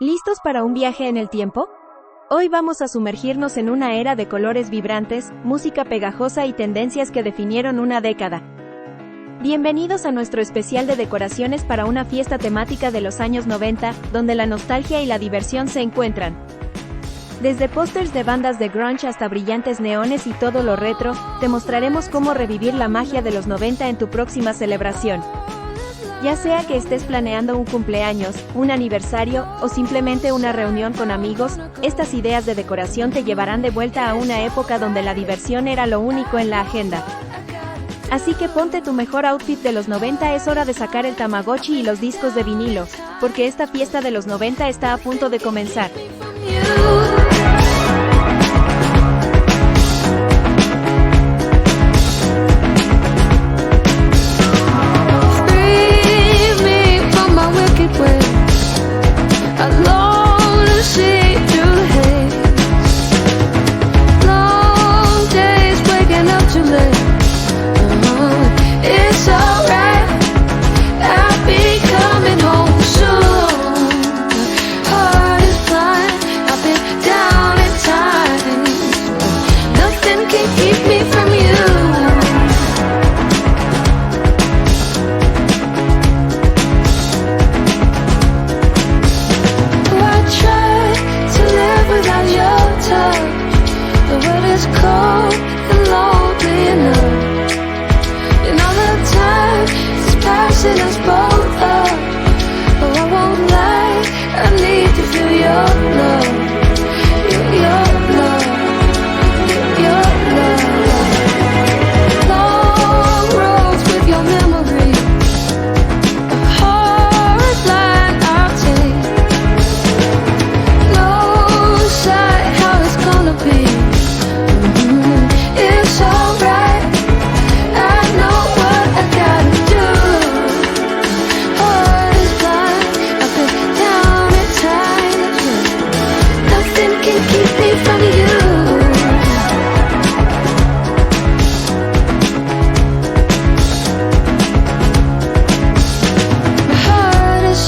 ¿Listos para un viaje en el tiempo? Hoy vamos a sumergirnos en una era de colores vibrantes, música pegajosa y tendencias que definieron una década. Bienvenidos a nuestro especial de decoraciones para una fiesta temática de los años 90, donde la nostalgia y la diversión se encuentran. Desde pósters de bandas de grunge hasta brillantes neones y todo lo retro, te mostraremos cómo revivir la magia de los 90 en tu próxima celebración. Ya sea que estés planeando un cumpleaños, un aniversario, o simplemente una reunión con amigos, estas ideas de decoración te llevarán de vuelta a una época donde la diversión era lo único en la agenda. Así que ponte tu mejor outfit de los 90, es hora de sacar el Tamagotchi y los discos de vinilo, porque esta fiesta de los 90 está a punto de comenzar.